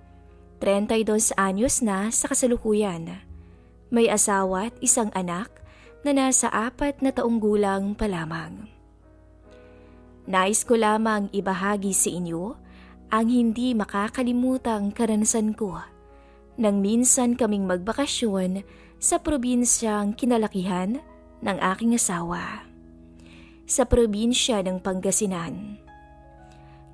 32 anyos na sa kasalukuyan. May asawa at isang anak na nasa 4 na taong gulang pa lamang. Nais ko lamang ibahagi sa inyo ang hindi makakalimutang karanasan ko nang minsan kaming magbakasyon sa probinsyang kinalakihan ng aking asawa. Sa probinsya ng Pangasinan.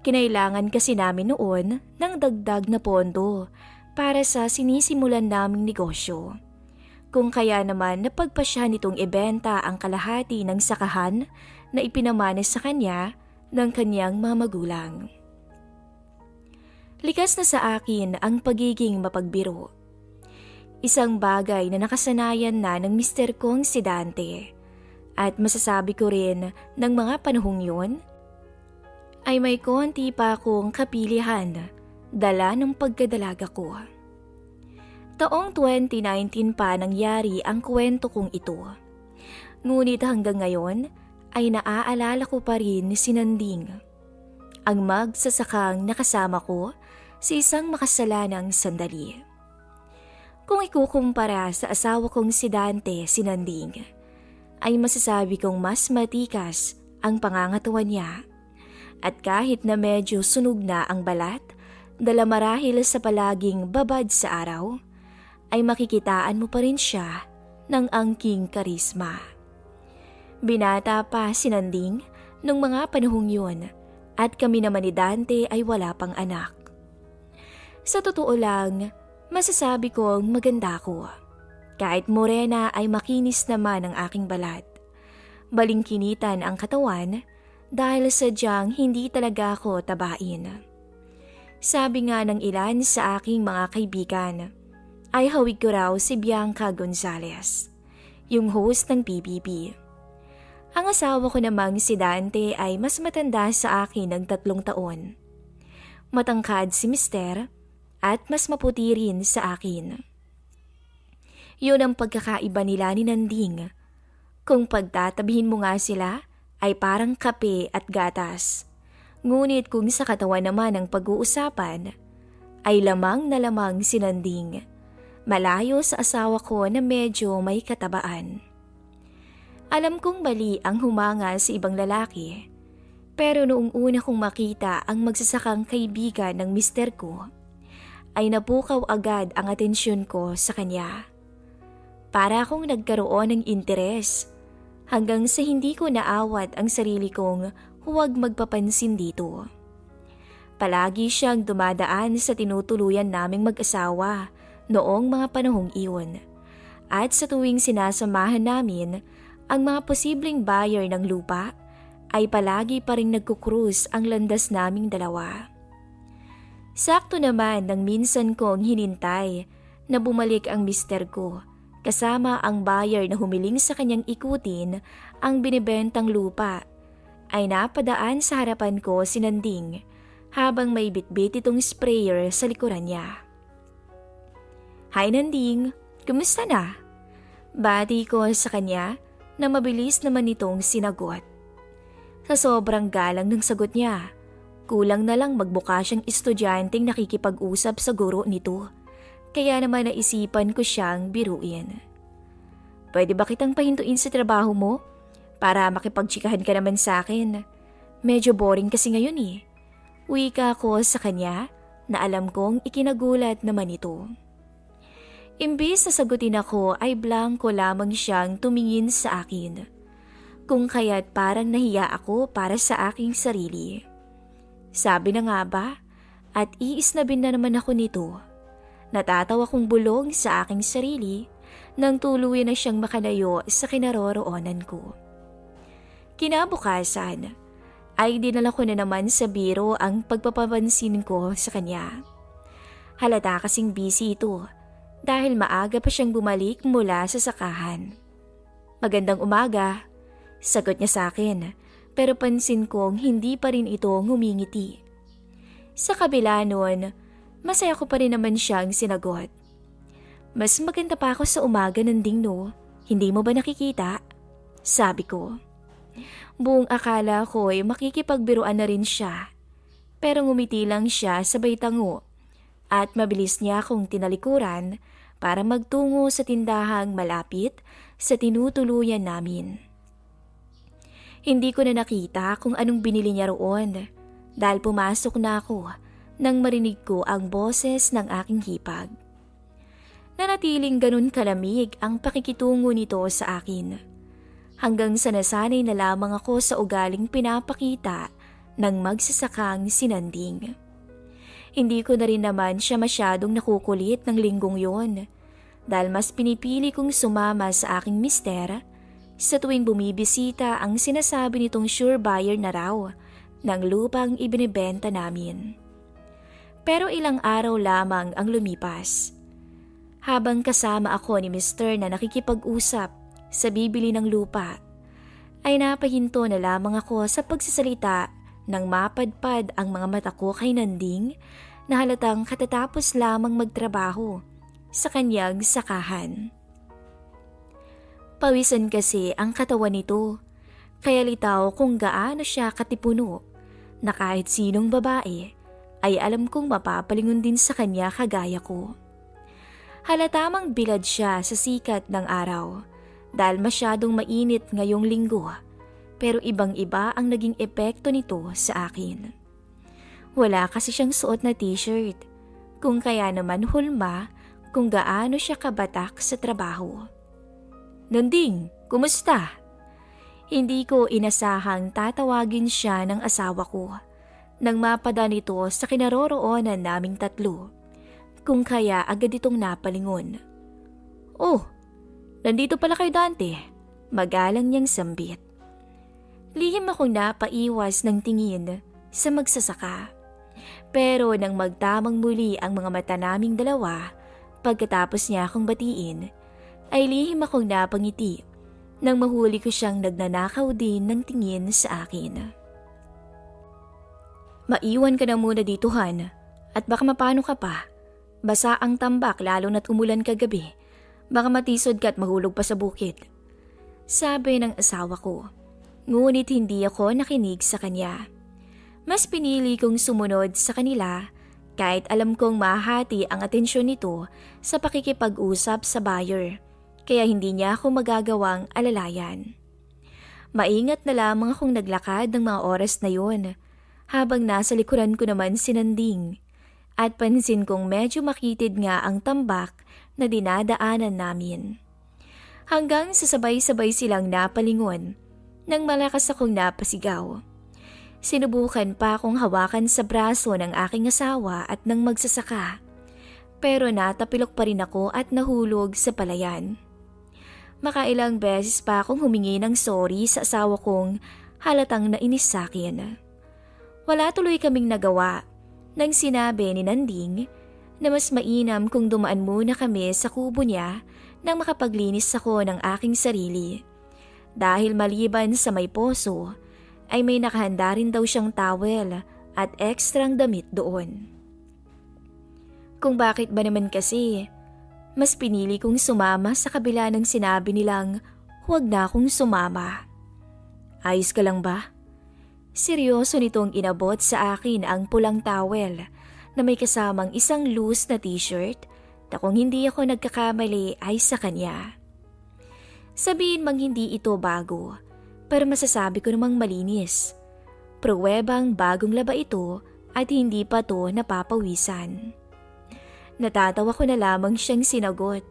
Kinailangan kasi namin noon ng dagdag na pondo para sa sinisimulan naming negosyo. Kung kaya naman napagpasya nitong ibenta ang kalahati ng sakahan na ipinamana sa kanya ng kanyang mga magulang. Likas na sa akin ang pagiging mapagbiro. Isang bagay na nakasanayan na ng mister kong si Dante. At masasabi ko rin ng mga panahong yun, ay may konti pa akong kapilihan dala ng pagkadalaga ko. Taong 2019 pa nangyari ang kwento kong ito. Ngunit hanggang ngayon ay naaalala ko pa rin si Nanding, ang magsasakang nakasama ko sa isang makasalanang sandali. Kung ikukumpara sa asawa kong si Dante, si Nanding, ay masasabi kong mas matikas ang pangangatawan niya. At kahit na medyo sunog na ang balat, dala marahil sa palaging babad sa araw, ay makikitaan mo pa rin siya ng angking karisma. Binata pa si Nanding nung mga panahong yun at kami naman ni Dante ay wala pang anak. Sa totoo lang, masasabi kong maganda ko. Kahit morena ay makinis naman ang aking balat. Balingkinitan ang katawan dahil sadyang hindi talaga ako tabain. Sabi nga ng ilan sa aking mga kaibigan, ay hawig ko raw si Bianca Gonzalez, yung host ng PBB. Ang asawa ko namang si Dante ay mas matanda sa akin ng 3 taon. Matangkad si mister at mas maputi rin sa akin. Yun ang pagkakaiba nila ni Nanding. Kung pagtatabihin mo nga sila ay parang kape at gatas. Ngunit kung sa katawan naman ang pag-uusapan ay lamang na lamang si Nanding. Malayo sa asawa ko na medyo may katabaan. Alam kong mali ang humanga sa ibang lalaki, pero noong una kong makita ang magsasakang kaibigan ng mister ko, ay napukaw agad ang atensyon ko sa kanya. Para akong nagkaroon ng interes, hanggang sa hindi ko naawat ang sarili kong huwag magpapansin dito. Palagi siyang dumadaan sa tinutuluyan naming mag-asawa noong mga panahong iyon. At sa tuwing sinasamahan namin ang mga posibleng buyer ng lupa, ay palagi pa rin nagkukrus ang landas naming dalawa. Sakto naman nang minsan kong hinintay na bumalik ang mister ko kasama ang buyer na humiling sa kanyang ikutin ang binibentang lupa, ay napadaan sa harapan ko si Nanding habang may bitbit itong sprayer sa likuran niya. "Hi Nanding, kumusta na?" Bati ko sa kanya na mabilis naman itong sinagot. Sa sobrang galang ng sagot niya, kulang na lang magbuka siyang estudyanteng nakikipag-usap sa guro nito. Kaya naman naisipan ko siyang biruin. "Pwede ba kitang pahintuin sa trabaho mo? Para makipagtsikahan ka naman sa akin. Medyo boring kasi ngayon eh." Wika ko sa kanya na alam kong ikinagulat naman ito. Imbis na sagutin ako ay blanko lamang siyang tumingin sa akin. Kung kaya't parang nahiya ako para sa aking sarili. Sabi na nga ba, at iisnabin na naman ako nito. Natatawa kong bulong sa aking sarili nang tuluyan na siyang makalayo sa kinaroroonan ko. Kinabukasan ay dinala ko na naman sa biro ang pagpapapansin ko sa kanya. Halata kasing busy ito dahil maaga pa siyang bumalik mula sa sakahan. "Magandang umaga," sagot niya sa akin, pero pansin kong hindi pa rin ito ngumingiti. Sa kabila nun, masaya ko pa rin naman siyang sinagot. "Mas maganda pa ako sa umaga Nanding no, hindi mo ba nakikita?" Sabi ko. Buong akala ko ay makikipagbiruan na rin siya, pero ngumiti lang siya sabay tango at mabilis niya akong tinalikuran para magtungo sa tindahang malapit sa tinutuluyan namin. Hindi ko na nakita kung anong binili niya roon dahil pumasok na ako nang marinig ko ang boses ng aking hipag. Nanatiling ganun kalamig ang pakikitungo nito sa akin. Hanggang sa nasanay na lamang ako sa ugaling pinapakita ng magsasakang si Nanding. Hindi ko na rin naman siya masyadong nakukulit ng linggong yon dahil mas pinipili kong sumama sa aking mister sa tuwing bumibisita ang sinasabi nitong sure buyer na raw ng lupang ibinibenta namin. Pero ilang araw lamang ang lumipas. Habang kasama ako ni Mr. na nakikipag-usap sa bibili ng lupa, ay napahinto na lamang ako sa pagsasalita nang mapadpad ang mga mata ko kay Nanding na halatang katatapos lamang magtrabaho sa kanyang sakahan. Pawisan kasi ang katawan nito, kaya litaw kung gaano siya katipuno na kahit sinong babae ay alam kong mapapalingon din sa kanya kagaya ko. Halatamang bilad siya sa sikat ng araw dahil masyadong mainit ngayong linggo, pero ibang-iba ang naging epekto nito sa akin. Wala kasi siyang suot na t-shirt, kung kaya naman hulma kung gaano siya kabatak sa trabaho. "Nanding, kumusta?" Hindi ko inasahang tatawagin siya ng asawa ko nang mapada nito sa kinaroroonan naming tatlo, kung kaya agad itong napalingon. "Oh, nandito pala kayo Dante," magalang niyang sambit. Lihim akong napaiwas ng tingin sa magsasaka. Pero nang magtamang muli ang mga mata naming dalawa, pagkatapos niya akong batiin, ay lihim akong napangiti nang mahuli ko siyang nagnanakaw din ng tingin sa akin. "Maiwan ka na muna dito Han, at baka mapano ka pa. Basa ang tambak lalo na't umulan kagabi. Baka matisod ka at mahulog pa sa bukid," sabi ng asawa ko. Ngunit hindi ako nakinig sa kanya. Mas pinili kong sumunod sa kanila kahit alam kong mahati ang atensyon nito sa pakikipag-usap sa buyer, kaya hindi niya ako magagawang alalayan. Maingat na lamang akong naglakad ng mga oras na yon habang nasa likuran ko naman si Nanding at pansin kong medyo makitid nga ang tambak na dinadaanan namin. Hanggang sa sabay-sabay silang napalingon nang malakas akong napasigaw. Sinubukan pa akong hawakan sa braso ng aking asawa at ng magsasaka, pero natapilok pa rin ako at nahulog sa palayan. Makailang beses pa akong humingi ng sorry sa asawa kong halatang nainis sa akin. Wala tuloy kaming nagawa nang sinabi ni Nanding na mas mainam kung dumaan muna kami sa kubo niya nang makapaglinis ako ng aking sarili. Dahil maliban sa may poso, ay may nakahanda rin daw siyang towel at ekstrang damit doon. Kung bakit ba naman kasi, mas pinili kong sumama sa kabila ng sinabi nilang huwag na akong sumama. Ayos ka lang ba? Seryoso nitong inabot sa akin ang pulang towel na may kasamang isang loose na t-shirt na kung hindi ako nagkakamali ay sa kanya. Sabihin mang hindi ito bago, pero masasabi ko namang malinis. Pruwebang bagong laba ito at hindi pa to napapawisan. Natatawa ko na lamang siyang sinagot.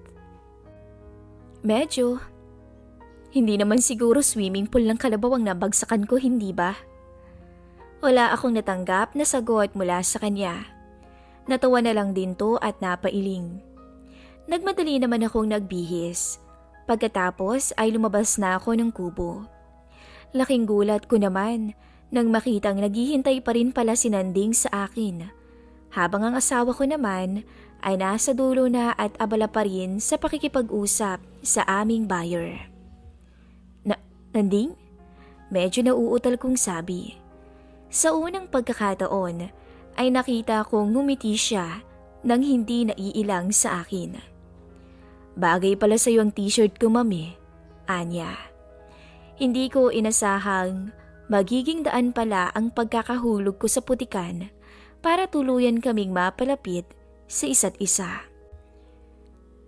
Medyo. Hindi naman siguro swimming pool ng kalabaw ang nabagsakan ko, hindi ba? Wala akong natanggap na sagot mula sa kanya. Natawa na lang din to at napailing. Nagmadali naman akong nagbihis. Pagkatapos ay lumabas na ako ng kubo. Laking gulat ko naman nang makitang naghihintay pa rin pala si Nanding sa akin. Habang ang asawa ko naman ay nasa dulo na at abala pa rin sa pakikipag-usap sa aming buyer. Nanding? Medyo nauutal kong sabi. Sa unang pagkakataon ay nakita kong ngumiti siya nang hindi naiilang sa akin. Bagay pala sa iyo ang t-shirt ko, mami. Anya. Hindi ko inasahang magiging daan pala ang pagkakahulog ko sa putikan para tuluyan kaming mapalapit sa isa't isa.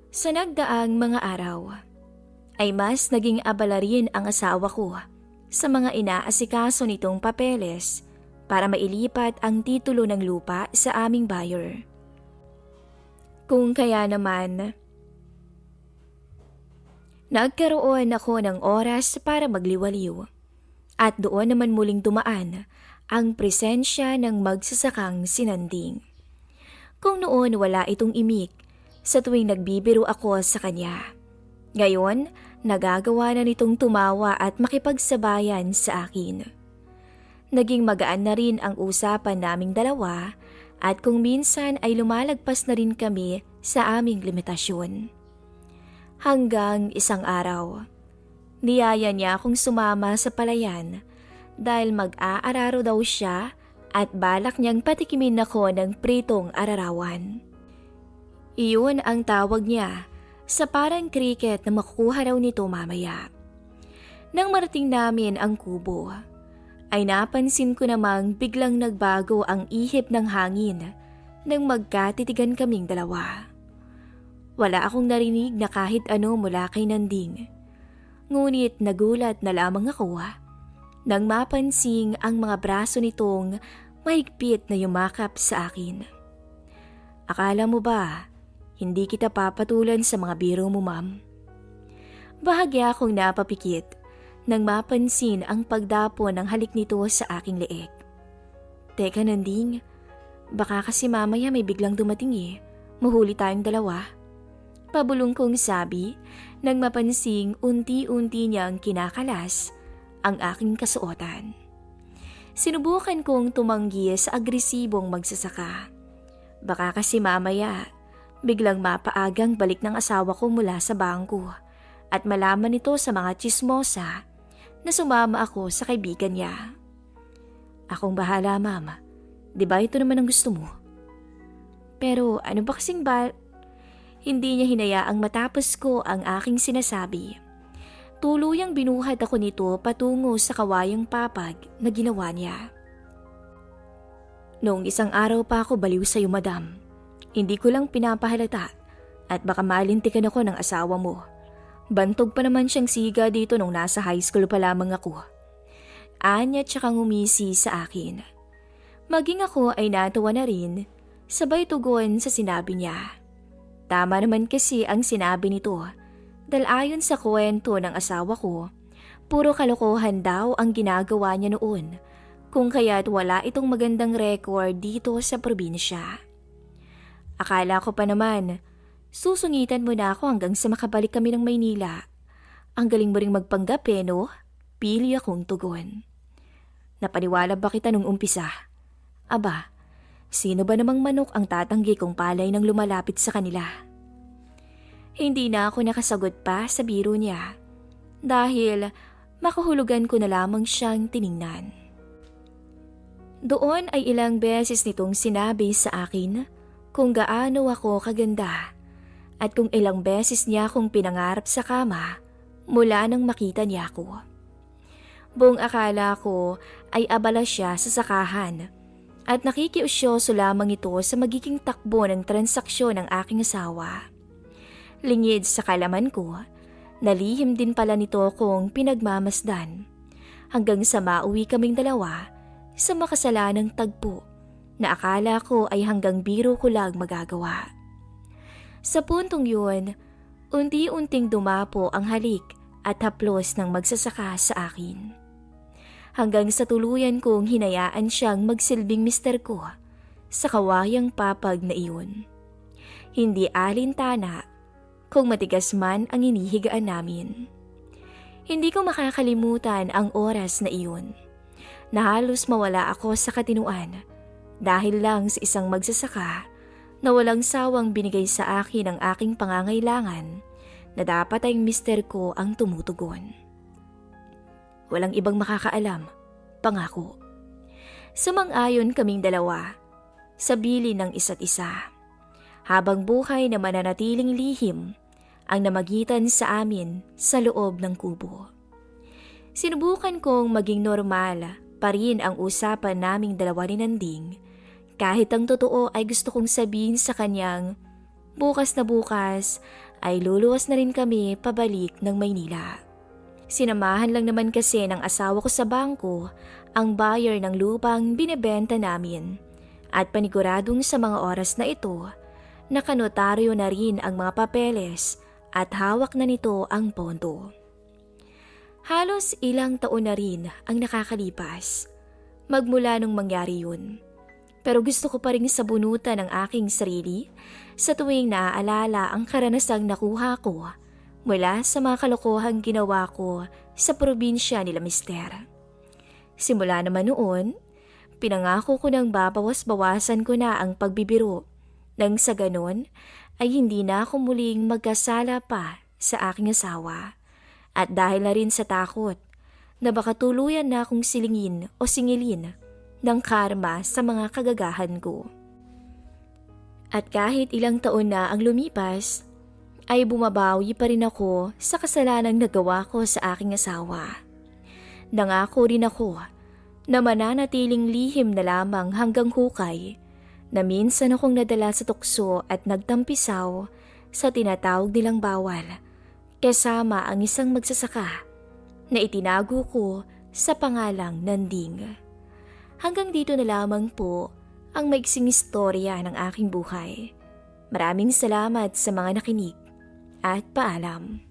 Sa nagdaang mga araw ay mas naging abala rin ang asawa ko sa mga inaasikaso nitong papeles para mailipat ang titulo ng lupa sa aming buyer. Kung kaya naman, nagkaroon ako ng oras para magliwaliw at doon naman muling dumaan ang presensya ng magsasakang sinanding. Kung noon wala itong imik sa tuwing nagbibiro ako sa kanya, ngayon nagagawa na nitong tumawa at makipagsabayan sa akin. Naging magaan na rin ang usapan naming dalawa at kung minsan ay lumalagpas na rin kami sa aming limitasyon. Hanggang isang araw, niyaya niya akong sumama sa palayan dahil mag-aararo daw siya at balak niyang patikimin ako ng pritong ararawan. Iyon ang tawag niya sa parang cricket na makukuha raw nito mamaya. Nang marating namin ang kubo, ay napansin ko namang biglang nagbago ang ihip ng hangin nang magkatitigan kaming dalawa. Wala akong narinig na kahit ano mula kay Nanding. Ngunit nagulat na lamang ako nang mapansing ang mga braso nitong mahigpit na yumakap sa akin. Akala mo ba, hindi kita papatulan sa mga biro mo, ma'am? Bahagya akong napapikit nang mapansin ang pagdapo ng halik nito sa aking leeg. Teka Nanding, baka kasi mamaya may biglang dumating mahuli tayong dalawa. Pabulong kong sabi nang mapansing unti-unti niyang kinakalas ang aking kasuotan. Sinubukan kong tumanggi sa agresibong magsasaka. Baka kasi mamaya biglang mapaagang balik ng asawa ko mula sa bangko at malaman nito sa mga tsismosa na sumama ako sa kaibigan niya. Akong bahala, mama. Diba ito naman ang gusto mo? Pero ano ba kasing Hindi niya hinayaang matapos ko ang aking sinasabi. Tuluyang binuhat ako nito patungo sa kawayang papag na ginawa niya. Noong isang araw pa ako baliw sa iyo, madam. Hindi ko lang pinapahalata at baka malintikan ako ng asawa mo. Bantog pa naman siyang siga dito nung nasa high school pa lamang ako. Anya tsaka ngumisi sa akin. Maging ako ay natawa na rin, sabay tugon sa sinabi niya. Tama naman kasi ang sinabi nito dahil ayon sa kwento ng asawa ko, puro kalokohan daw ang ginagawa niya noon kung kaya't wala itong magandang record dito sa probinsya. Akala ko pa naman, susungitan mo na ako hanggang sa makabalik kami ng Maynila. Ang galing mo ring magpanggap no? Pili akong tugon. Napaniwala ba kita nung umpisa? Aba, sino ba namang manok ang tatanggi kong palay nang lumalapit sa kanila? Hindi na ako nakasagot pa sa biro niya dahil makahulugan ko na lamang siyang tiningnan. Doon ay ilang beses nitong sinabi sa akin kung gaano ako kaganda at kung ilang beses niya akong pinangarap sa kama mula nang makita niya ako. Buong akala ko ay abala siya sa sakahan at nakikiusyoso lamang ito sa magiging takbo ng transaksyon ng aking asawa. Lingid sa kalaman ko, nalihim din pala nito kong pinagmamasdan hanggang sa mauwi kaming dalawa sa makasalanang tagpo na akala ko ay hanggang biro ko lang magagawa. Sa puntong yun, unti-unting dumapo ang halik at haplos ng magsasaka sa akin. Hanggang sa tuluyan kong hinayaan siyang magsilbing mister ko sa kawayang papag na iyon. Hindi alintana kung matigas man ang inihigaan namin. Hindi ko makakalimutan ang oras na iyon na halos mawala ako sa katinuan dahil lang sa isang magsasaka na walang sawang binigay sa akin ang aking pangangailangan na dapat ay mister ko ang tumutugon. Walang ibang makakaalam, pangako. Sumang-ayon kaming dalawa sa bili ng isa't isa. Habang buhay na mananatiling lihim ang namagitan sa amin sa loob ng kubo. Sinubukan kong maging normal pa rin ang usapan naming dalawa ni Nanding kahit ang totoo ay gusto kong sabihin sa kanyang bukas na bukas ay luluwas na rin kami pabalik ng Maynila. Sinamahan lang naman kasi ng asawa ko sa bangko ang buyer ng lupang binebenta namin at paniguradong sa mga oras na ito, nakanotaryo na rin ang mga papeles at hawak na nito ang pondo. Halos ilang taon na rin ang nakakalipas magmula nung mangyari yun. Pero gusto ko pa rin sabunutan ang aking sarili sa tuwing naaalala ang karanasang nakuha ko mula sa mga kalokohang ginawa ko sa probinsya nila mister. Simula naman noon, pinangako ko nang babawas-bawasan ko na ang pagbibiro nang sa ganon ay hindi na ako muling magkasala pa sa aking asawa at dahil na rin sa takot na baka tuluyan na akong silingin o singilin ng karma sa mga kagagahan ko. At kahit ilang taon na ang lumipas, ay bumabawi pa rin ako sa kasalanang nagawa ko sa aking asawa. Nangako rin ako na mananatiling lihim na lamang hanggang hukay na minsan akong nadala sa tukso at nagtampisaw sa tinatawag nilang bawal kasama ang isang magsasaka na itinago ko sa pangalang Nanding. Hanggang dito na lamang po ang maiksing istorya ng aking buhay. Maraming salamat sa mga nakinig. At paalam.